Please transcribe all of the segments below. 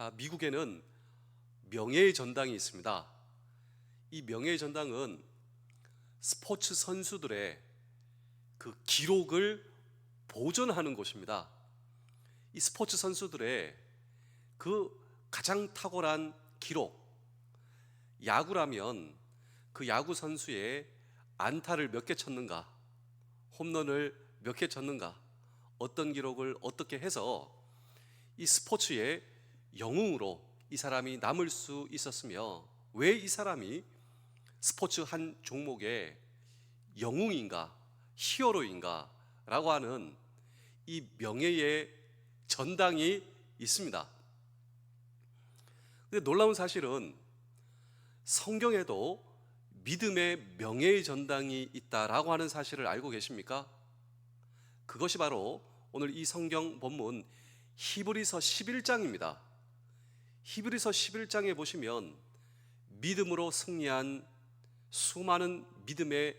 미국에는 명예의 전당이 있습니다. 이 명예의 전당은 스포츠 선수들의 그 기록을 보존하는 곳입니다. 이 스포츠 선수들의 그 가장 탁월한 기록, 야구라면 그 야구 선수의 안타를 몇 개 쳤는가, 홈런을 몇 개 쳤는가, 어떤 기록을 어떻게 해서 이 스포츠의 영웅으로 이 사람이 남을 수 있었으며, 왜 이 사람이 스포츠 한 종목의 영웅인가, 히어로인가 라고 하는 이 명예의 전당이 있습니다. 근데 놀라운 사실은 성경에도 믿음의 명예의 전당이 있다라고 하는 사실을 알고 계십니까? 그것이 바로 오늘 이 성경 본문 히브리서 11장입니다. 히브리서 11장에 보시면 믿음으로 승리한 수많은 믿음의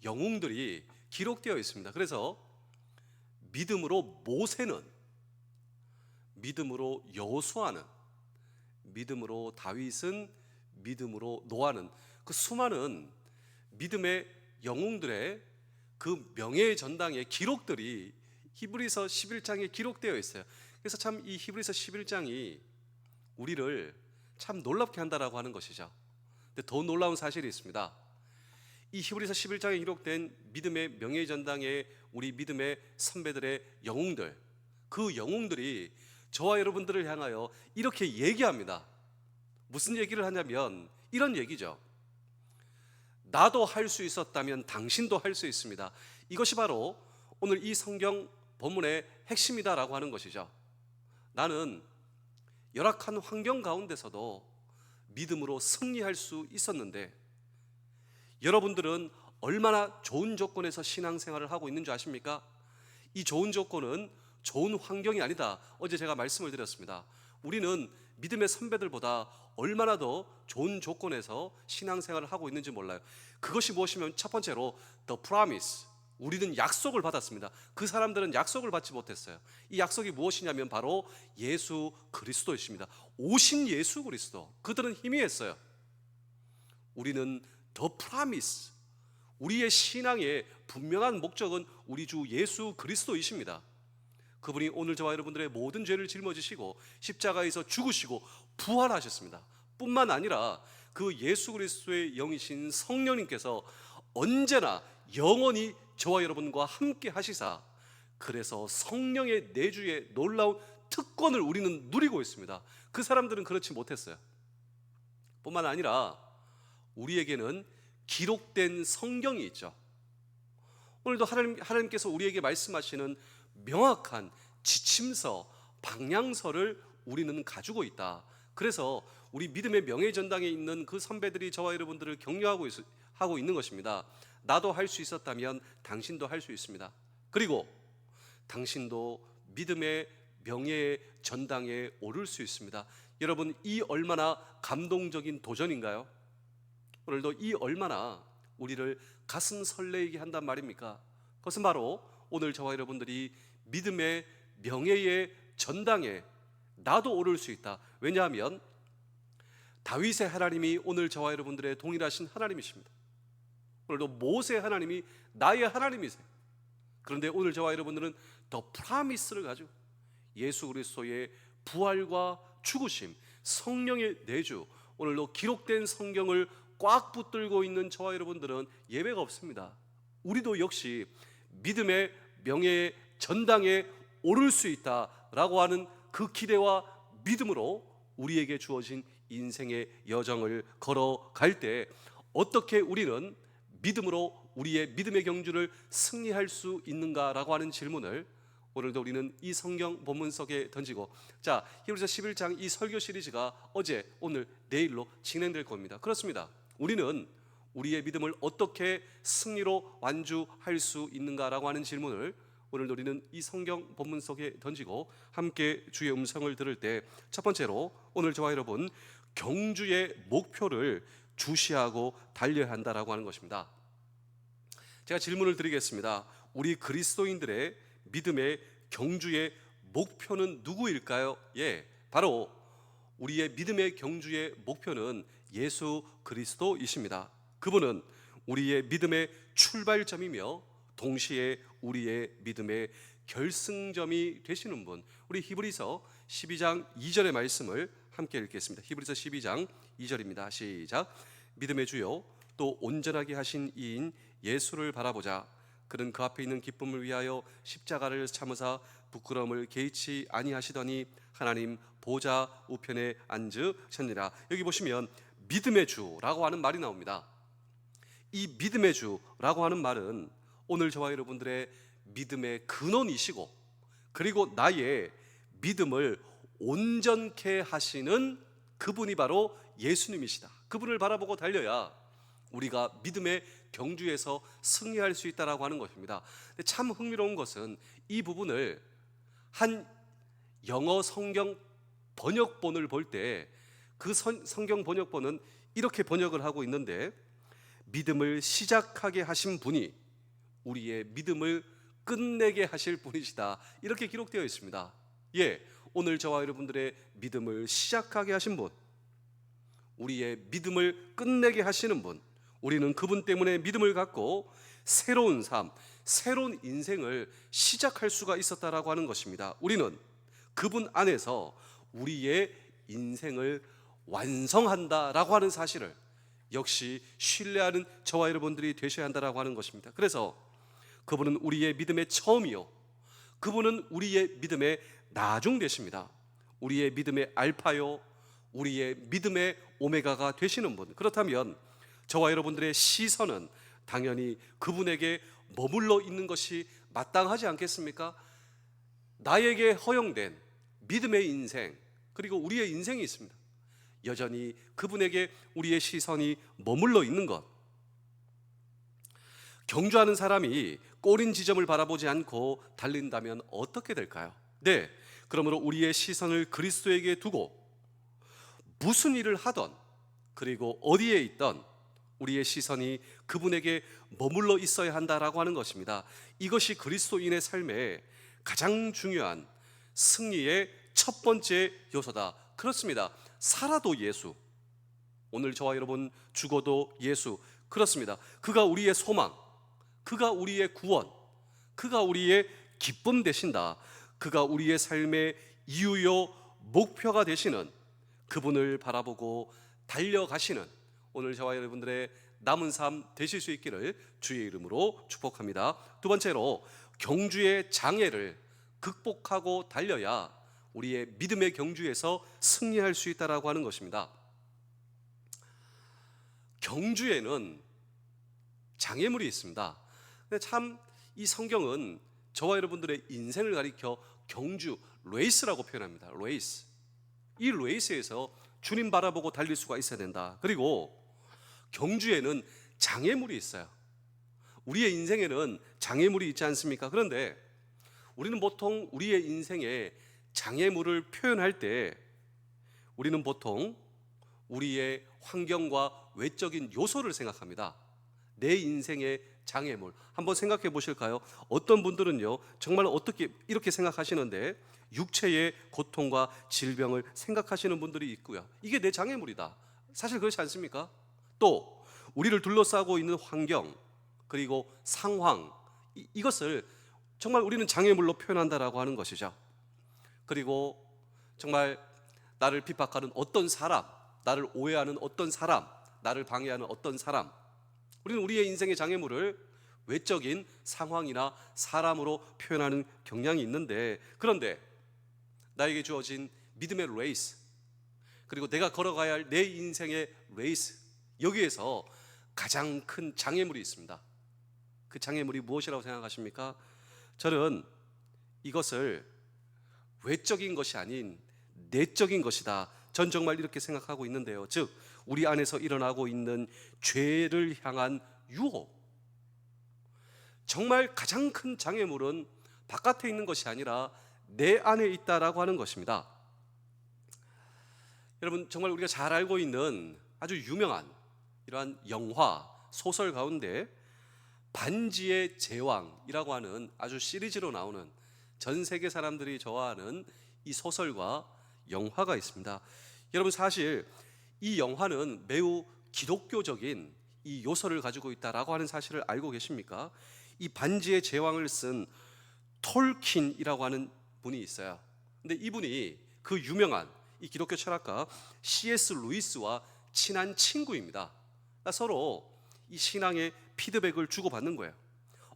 영웅들이 기록되어 있습니다. 그래서 믿음으로 모세는, 믿음으로 여호수아는, 믿음으로 다윗은, 믿음으로 노아는, 그 수많은 믿음의 영웅들의 그 명예의 전당의 기록들이 히브리서 11장에 기록되어 있어요. 그래서 참 이 히브리서 11장이 우리를 참 놀랍게 한다라고 하는 것이죠. 근데 더 놀라운 사실이 있습니다. 이 히브리서 11장에 기록된 믿음의 명예의 전당에 우리 믿음의 선배들의 영웅들, 그 영웅들이 저와 여러분들을 향하여 이렇게 얘기합니다. 무슨 얘기를 하냐면 이런 얘기죠. 나도 할 수 있었다면 당신도 할 수 있습니다. 이것이 바로 오늘 이 성경 본문의 핵심이다라고 하는 것이죠. 나는 열악한 환경 가운데서도 믿음으로 승리할 수 있었는데, 여러분들은 얼마나 좋은 조건에서 신앙생활을 하고 있는 줄 아십니까? 이 좋은 조건은 좋은 환경이 아니다. 어제 제가 말씀을 드렸습니다. 우리는 믿음의 선배들보다 얼마나 더 좋은 조건에서 신앙생활을 하고 있는지 몰라요. 그것이 무엇이면 첫 번째로 The promise, 우리는 약속을 받았습니다. 그 사람들은 약속을 받지 못했어요. 이 약속이 무엇이냐면 바로 예수 그리스도이십니다. 오신 예수 그리스도, 그들은 희미했어요. 우리는 The promise, 우리의 신앙의 분명한 목적은 우리 주 예수 그리스도이십니다. 그분이 오늘 저와 여러분들의 모든 죄를 짊어지시고 십자가에서 죽으시고 부활하셨습니다. 뿐만 아니라 그 예수 그리스도의 영이신 성령님께서 언제나 영원히 저와 여러분과 함께 하시사, 그래서 성령의 내주의 놀라운 특권을 우리는 누리고 있습니다. 그 사람들은 그렇지 못했어요. 뿐만 아니라 우리에게는 기록된 성경이 있죠. 오늘도 하나님께서 우리에게 말씀하시는 명확한 지침서, 방향서를 우리는 가지고 있다. 그래서 우리 믿음의 명예 전당에 있는 그 선배들이 저와 여러분들을 격려하고 있는 것입니다. 나도 할 수 있었다면 당신도 할 수 있습니다. 그리고 당신도 믿음의 명예의 전당에 오를 수 있습니다. 여러분, 이 얼마나 감동적인 도전인가요? 오늘도 이 얼마나 우리를 가슴 설레게 한단 말입니까? 그것은 바로 오늘 저와 여러분들이 믿음의 명예의 전당에 나도 오를 수 있다. 왜냐하면 다윗의 하나님이 오늘 저와 여러분들의 동일하신 하나님이십니다. 오늘도 모세의 하나님이 나의 하나님이세요. 그런데 오늘 저와 여러분들은 더 프라미스를 가지고 예수 그리스도의 부활과 죽으심, 성령의 내주, 오늘도 기록된 성경을 꽉 붙들고 있는 저와 여러분들은 예외가 없습니다. 우리도 역시 믿음의 명예의 전당에 오를 수 있다라고 하는 그 기대와 믿음으로 우리에게 주어진 인생의 여정을 걸어갈 때 어떻게 우리는 믿음으로 우리의 믿음의 경주를 승리할 수 있는가라고 하는 질문을 오늘도 우리는 이 성경 본문 속에 던지고, 자, 히브리서 11장 이 설교 시리즈가 어제, 오늘, 내일로 진행될 겁니다. 그렇습니다. 우리는 우리의 믿음을 어떻게 승리로 완주할 수 있는가라고 하는 질문을 오늘 우리는 이 성경 본문 속에 던지고 함께 주의 음성을 들을 때, 첫 번째로 오늘 저와 여러분 경주의 목표를 주시하고 달려야 한다라고 하는 것입니다. 제가 질문을 드리겠습니다. 우리 그리스도인들의 믿음의 경주의 목표는 누구일까요? 예, 바로 우리의 믿음의 경주의 목표는 예수 그리스도이십니다. 그분은 우리의 믿음의 출발점이며 동시에 우리의 믿음의 결승점이 되시는 분. 우리 히브리서 12장 2절의 말씀을 함께 읽겠습니다. 히브리서 12장 2절입니다. 시작. 믿음의 주요 또 온전하게 하신 이인 예수를 바라보자. 그는 그 앞에 있는 기쁨을 위하여 십자가를 참으사 부끄러움을 개의치 아니하시더니 하나님 보좌 우편에 앉으셨느니라. 여기 보시면 믿음의 주라고 하는 말이 나옵니다. 이 믿음의 주라고 하는 말은 오늘 저와 여러분들의 믿음의 근원이시고, 그리고 나의 믿음을 온전케 하시는 그분이 바로 예수님이시다. 그분을 바라보고 달려야 우리가 믿음의 경주에서 승리할 수 있다라고 하는 것입니다. 근데 참 흥미로운 것은 이 부분을 한 영어 성경 번역본을 볼 때 그 성경 번역본은 이렇게 번역을 하고 있는데, 믿음을 시작하게 하신 분이 우리의 믿음을 끝내게 하실 분이시다, 이렇게 기록되어 있습니다. 예, 오늘 저와 여러분들의 믿음을 시작하게 하신 분, 우리의 믿음을 끝내게 하시는 분, 우리는 그분 때문에 믿음을 갖고 새로운 삶, 새로운 인생을 시작할 수가 있었다라고 하는 것입니다. 우리는 그분 안에서 우리의 인생을 완성한다라고 하는 사실을 역시 신뢰하는 저와 여러분들이 되셔야 한다라고 하는 것입니다. 그래서 그분은 우리의 믿음의 처음이요, 그분은 우리의 믿음의 나중 되십니다. 우리의 믿음의 알파요, 우리의 믿음의 오메가가 되시는 분. 그렇다면 저와 여러분들의 시선은 당연히 그분에게 머물러 있는 것이 마땅하지 않겠습니까? 나에게 허용된 믿음의 인생, 그리고 우리의 인생이 있습니다. 여전히 그분에게 우리의 시선이 머물러 있는 것. 경주하는 사람이 꼬린 지점을 바라보지 않고 달린다면 어떻게 될까요? 네, 그러므로 우리의 시선을 그리스도에게 두고 무슨 일을 하던, 그리고 어디에 있던 우리의 시선이 그분에게 머물러 있어야 한다라고 하는 것입니다. 이것이 그리스도인의 삶의 가장 중요한 승리의 첫 번째 요소다. 그렇습니다. 살아도 예수, 오늘 저와 여러분 죽어도 예수. 그렇습니다. 그가 우리의 소망, 그가 우리의 구원, 그가 우리의 기쁨 되신다. 그가 우리의 삶의 이유요 목표가 되시는 그분을 바라보고 달려가시는 오늘 저와 여러분들의 남은 삶 되실 수 있기를 주의 이름으로 축복합니다. 두 번째로, 경주의 장애를 극복하고 달려야 우리의 믿음의 경주에서 승리할 수 있다라고 하는 것입니다. 경주에는 장애물이 있습니다. 근데 참 이 성경은 저와 여러분들의 인생을 가리켜 경주, 레이스라고 표현합니다. 레이스. 이 레이스에서 주님 바라보고 달릴 수가 있어야 된다. 그리고 경주에는 장애물이 있어요. 우리의 인생에는 장애물이 있지 않습니까? 그런데 우리는 보통 우리의 인생에 장애물을 표현할 때 우리는 보통 우리의 환경과 외적인 요소를 생각합니다. 내 인생의 장애물 한번 생각해 보실까요? 어떤 분들은요 정말 어떻게 이렇게 생각하시는데 육체의 고통과 질병을 생각하시는 분들이 있고요. 이게 내 장애물이다. 사실 그렇지 않습니까? 또 우리를 둘러싸고 있는 환경, 그리고 상황, 이것을 정말 우리는 장애물로 표현한다라고 하는 것이죠. 그리고 정말 나를 핍박하는 어떤 사람, 나를 오해하는 어떤 사람, 나를 방해하는 어떤 사람, 우리는 우리의 인생의 장애물을 외적인 상황이나 사람으로 표현하는 경향이 있는데, 그런데 나에게 주어진 믿음의 레이스, 그리고 내가 걸어가야 할 내 인생의 레이스, 여기에서 가장 큰 장애물이 있습니다. 그 장애물이 무엇이라고 생각하십니까? 저는 이것을 외적인 것이 아닌 내적인 것이다. 전 정말 이렇게 생각하고 있는데요. 즉 우리 안에서 일어나고 있는 죄를 향한 유혹. 정말 가장 큰 장애물은 바깥에 있는 것이 아니라 내 안에 있다라고 하는 것입니다. 여러분, 정말 우리가 잘 알고 있는 아주 유명한 이러한 영화, 소설 가운데 반지의 제왕이라고 하는 아주 시리즈로 나오는 전 세계 사람들이 좋아하는 이 소설과 영화가 있습니다. 여러분, 사실 이 영화는 매우 기독교적인 이 요소를 가지고 있다라고 하는 사실을 알고 계십니까? 이 반지의 제왕을 쓴 톨킨이라고 하는 분이 있어요. 근데 이분이 그 유명한 이 기독교 철학가 C.S. 루이스와 친한 친구입니다. 서로 이 신앙의 피드백을 주고받는 거예요.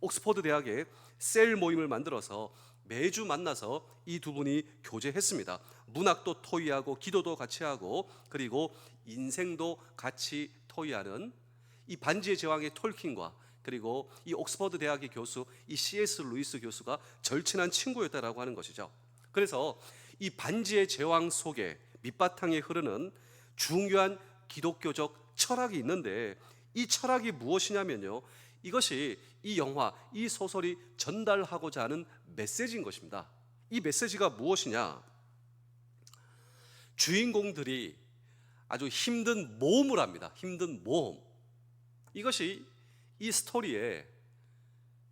옥스퍼드 대학에 셀 모임을 만들어서 매주 만나서 이 두 분이 교제했습니다. 문학도 토의하고 기도도 같이 하고 그리고 인생도 같이 토의하는 이 반지의 제왕의 톨킨과 그리고 이 옥스퍼드 대학의 교수 이 C.S. 루이스 교수가 절친한 친구였다라고 하는 것이죠. 그래서 이 반지의 제왕 속에 밑바탕에 흐르는 중요한 기독교적 철학이 있는데 이 철학이 무엇이냐면요, 이것이 이 영화, 이 소설이 전달하고자 하는 메시지인 것입니다. 이 메시지가 무엇이냐? 주인공들이 아주 힘든 모험을 합니다. 힘든 모험. 이것이 이 스토리의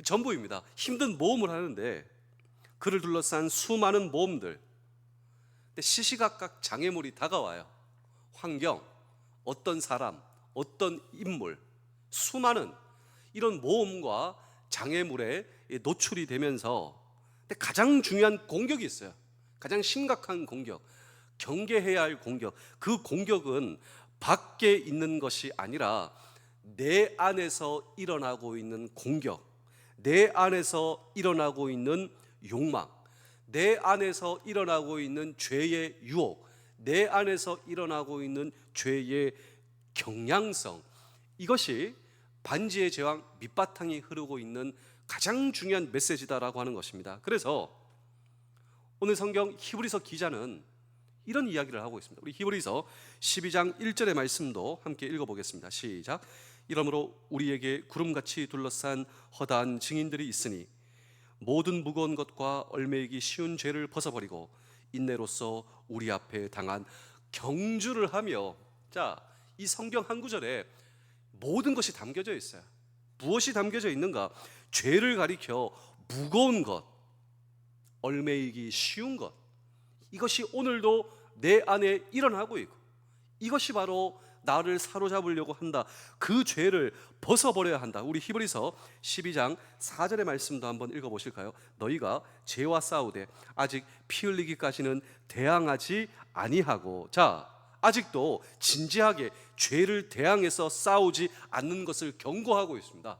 전부입니다. 힘든 모험을 하는데 그를 둘러싼 수많은 모험들, 시시각각 장애물이 다가와요. 환경, 어떤 사람, 어떤 인물, 수많은 이런 모험과 장애물에 노출이 되면서 가장 중요한 공격이 있어요. 가장 심각한 공격, 경계해야 할 공격. 그 공격은 밖에 있는 것이 아니라 내 안에서 일어나고 있는 공격, 내 안에서 일어나고 있는 욕망, 내 안에서 일어나고 있는 죄의 유혹, 내 안에서 일어나고 있는 죄의 경향성, 이것이 반지의 제왕 밑바탕이 흐르고 있는 가장 중요한 메시지다라고 하는 것입니다. 그래서 오늘 성경 히브리서 기자는 이런 이야기를 하고 있습니다. 우리 히브리서 12장 1절의 말씀도 함께 읽어보겠습니다. 시작. 이러므로 우리에게 구름같이 둘러싼 허다한 증인들이 있으니 모든 무거운 것과 얽매이기 쉬운 죄를 벗어버리고 인내로써 우리 앞에 당한 경주를 하며, 자, 이 성경 한 구절에 모든 것이 담겨져 있어요. 무엇이 담겨져 있는가? 죄를 가리켜 무거운 것, 얽매이기 쉬운 것, 이것이 오늘도 내 안에 일어나고 있고 이것이 바로 나를 사로잡으려고 한다. 그 죄를 벗어버려야 한다. 우리 히브리서 12장 4절의 말씀도 한번 읽어보실까요? 너희가 죄와 싸우되 아직 피 흘리기까지는 대항하지 아니하고, 자, 아직도 진지하게 죄를 대항해서 싸우지 않는 것을 경고하고 있습니다.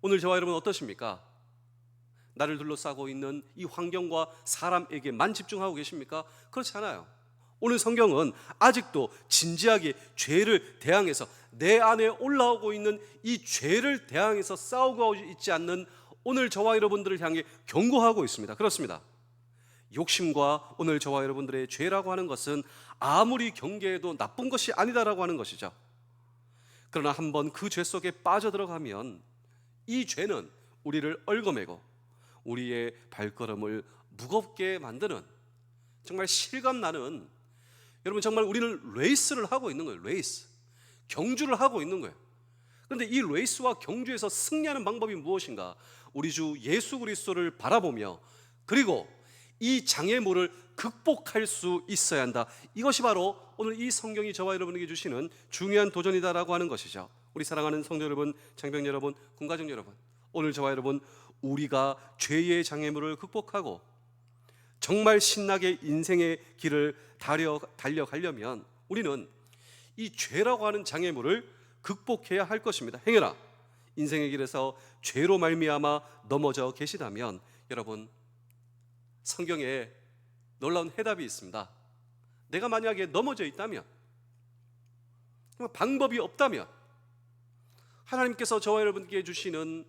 오늘 저와 여러분 어떠십니까? 나를 둘러싸고 있는 이 환경과 사람에게만 집중하고 계십니까? 그렇지 않아요. 오늘 성경은 아직도 진지하게 죄를 대항해서 내 안에 올라오고 있는 이 죄를 대항해서 싸우고 있지 않는 오늘 저와 여러분들을 향해 경고하고 있습니다. 그렇습니다. 욕심과 오늘 저와 여러분들의 죄라고 하는 것은 아무리 경계해도 나쁜 것이 아니다라고 하는 것이죠. 그러나 한번 그 죄 속에 빠져들어가면 이 죄는 우리를 얽어매고 우리의 발걸음을 무겁게 만드는, 정말 실감나는, 여러분 정말 우리는 레이스를 하고 있는 거예요. 레이스, 경주를 하고 있는 거예요. 그런데 이 레이스와 경주에서 승리하는 방법이 무엇인가? 우리 주 예수 그리스도를 바라보며 그리고 이 장애물을 극복할 수 있어야 한다. 이것이 바로 오늘 이 성경이 저와 여러분에게 주시는 중요한 도전이다라고 하는 것이죠. 우리 사랑하는 성도 여러분, 장병 여러분, 군가족 여러분, 오늘 저와 여러분, 우리가 죄의 장애물을 극복하고 정말 신나게 인생의 길을 달려가려면 우리는 이 죄라고 하는 장애물을 극복해야 할 것입니다. 행여나 인생의 길에서 죄로 말미암아 넘어져 계시다면 여러분, 성경에 놀라운 해답이 있습니다. 내가 만약에 넘어져 있다면, 방법이 없다면 하나님께서 저와 여러분께 주시는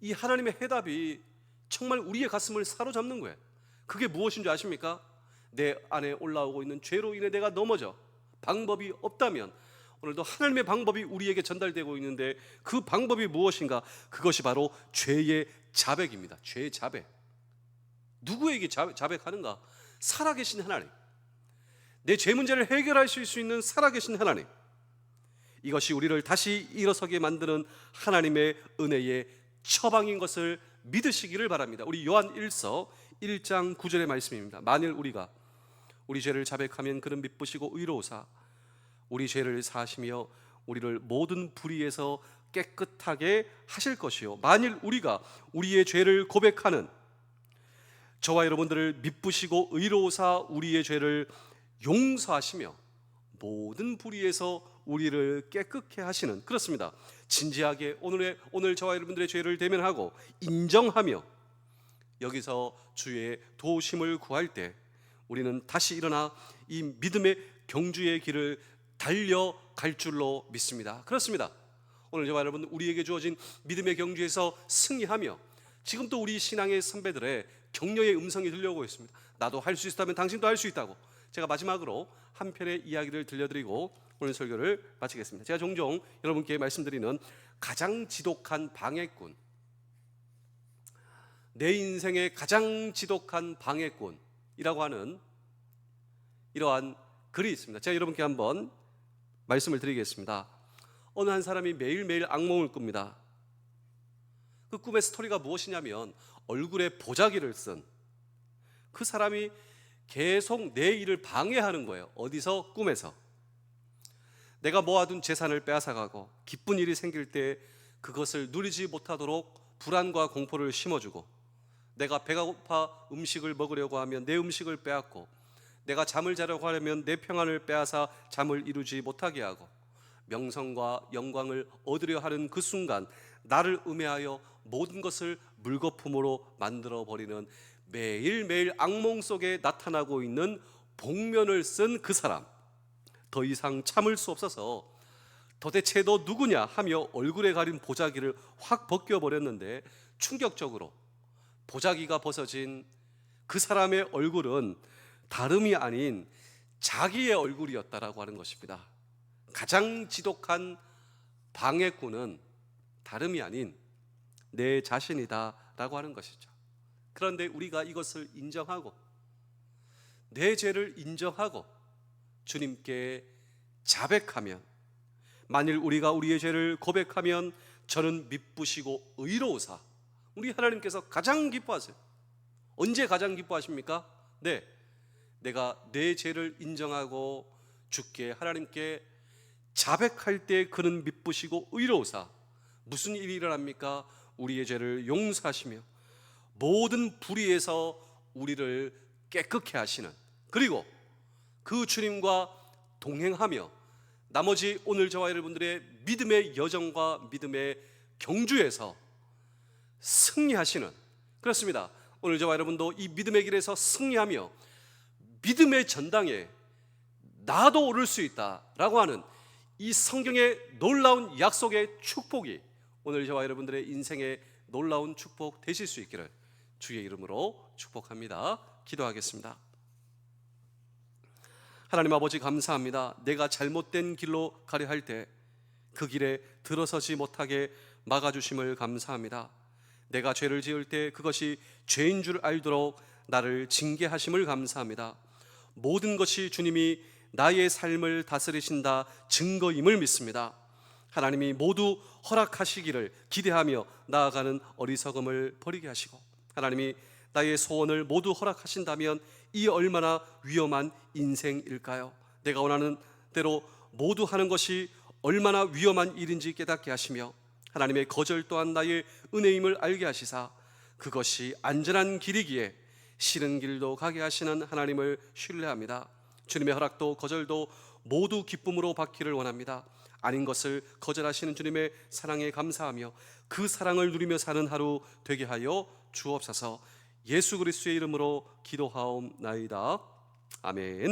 이 하나님의 해답이 정말 우리의 가슴을 사로잡는 거예요. 그게 무엇인 줄 아십니까? 내 안에 올라오고 있는 죄로 인해 내가 넘어져 방법이 없다면 오늘도 하나님의 방법이 우리에게 전달되고 있는데 그 방법이 무엇인가? 그것이 바로 죄의 자백입니다. 죄의 자백. 누구에게 자백하는가? 살아계신 하나님, 내 죄 문제를 해결할 수 있는 살아계신 하나님, 이것이 우리를 다시 일어서게 만드는 하나님의 은혜의 처방인 것을 믿으시기를 바랍니다. 우리 요한 1서 1장 9절의 말씀입니다. 만일 우리가 우리 죄를 자백하면 그는 미쁘시고 의로우사 우리 죄를 사하시며 우리를 모든 불의에서 깨끗하게 하실 것이요 만일 우리가 우리의 죄를 고백하는 저와 여러분들을 미쁘시고 의로우사 우리의 죄를 용서하시며 모든 불의에서 우리를 깨끗게 하시는, 그렇습니다. 진지하게 오늘 저와 여러분들의 죄를 대면하고 인정하며 여기서 주의 도우심을 구할 때 우리는 다시 일어나 이 믿음의 경주의 길을 달려갈 줄로 믿습니다. 그렇습니다. 오늘 저와 여러분 우리에게 주어진 믿음의 경주에서 승리하며 지금 또 우리 신앙의 선배들의 격려의 음성이 들려오고 있습니다. 나도 할 수 있다면 당신도 할 수 있다고. 제가 마지막으로 한 편의 이야기를 들려드리고 오늘 설교를 마치겠습니다. 제가 종종 여러분께 말씀드리는 가장 지독한 방해꾼, 내 인생의 가장 지독한 방해꾼이라고 하는 이러한 글이 있습니다. 제가 여러분께 한번 말씀을 드리겠습니다. 어느 한 사람이 매일매일 악몽을 꿉니다. 그 꿈의 스토리가 무엇이냐면 얼굴에 보자기를 쓴 그 사람이 계속 내 일을 방해하는 거예요. 어디서? 꿈에서. 내가 모아둔 재산을 빼앗아가고 기쁜 일이 생길 때 그것을 누리지 못하도록 불안과 공포를 심어주고, 내가 배가 고파 음식을 먹으려고 하면 내 음식을 빼앗고, 내가 잠을 자려고 하려면 내 평안을 빼앗아 잠을 이루지 못하게 하고, 명성과 영광을 얻으려 하는 그 순간 나를 음해하여 모든 것을 물거품으로 만들어버리는 매일매일 악몽 속에 나타나고 있는 복면을 쓴 그 사람, 더 이상 참을 수 없어서 도대체 너 누구냐 하며 얼굴에 가린 보자기를 확 벗겨버렸는데 충격적으로 보자기가 벗어진 그 사람의 얼굴은 다름이 아닌 자기의 얼굴이었다라고 하는 것입니다. 가장 지독한 방해꾼은 다름이 아닌 내 자신이다라고 하는 것이죠. 그런데 우리가 이것을 인정하고 내 죄를 인정하고 주님께 자백하면, 만일 우리가 우리의 죄를 고백하면 저는 미쁘시고 의로우사, 우리 하나님께서 가장 기뻐하세요. 언제 가장 기뻐하십니까? 네, 내가 내 죄를 인정하고 주께 하나님께 자백할 때 그는 미쁘시고 의로우사 무슨 일이 일어납니까? 우리의 죄를 용서하시며 모든 불의에서 우리를 깨끗게 하시는, 그리고 그 주님과 동행하며 나머지 오늘 저와 여러분들의 믿음의 여정과 믿음의 경주에서 승리하시는, 그렇습니다. 오늘 저와 여러분도 이 믿음의 길에서 승리하며 믿음의 전당에 나도 오를 수 있다라고 하는 이 성경의 놀라운 약속의 축복이 오늘 저와 여러분들의 인생의 놀라운 축복 되실 수 있기를 주의 이름으로 축복합니다. 기도하겠습니다. 하나님 아버지 감사합니다. 내가 잘못된 길로 가려 할 때 그 길에 들어서지 못하게 막아주심을 감사합니다. 내가 죄를 지을 때 그것이 죄인 줄 알도록 나를 징계하심을 감사합니다. 모든 것이 주님이 나의 삶을 다스리신다 증거임을 믿습니다. 하나님이 모두 허락하시기를 기대하며 나아가는 어리석음을 버리게 하시고, 하나님이 나의 소원을 모두 허락하신다면 이 얼마나 위험한 인생일까요? 내가 원하는 대로 모두 하는 것이 얼마나 위험한 일인지 깨닫게 하시며, 하나님의 거절 또한 나의 은혜임을 알게 하시사 그것이 안전한 길이기에 싫은 길도 가게 하시는 하나님을 신뢰합니다. 주님의 허락도 거절도 모두 기쁨으로 받기를 원합니다. 아닌 것을 거절하시는 주님의 사랑에 감사하며 그 사랑을 누리며 사는 하루 되게 하여 주옵소서. 예수 그리스도의 이름으로 기도하옵나이다. 아멘.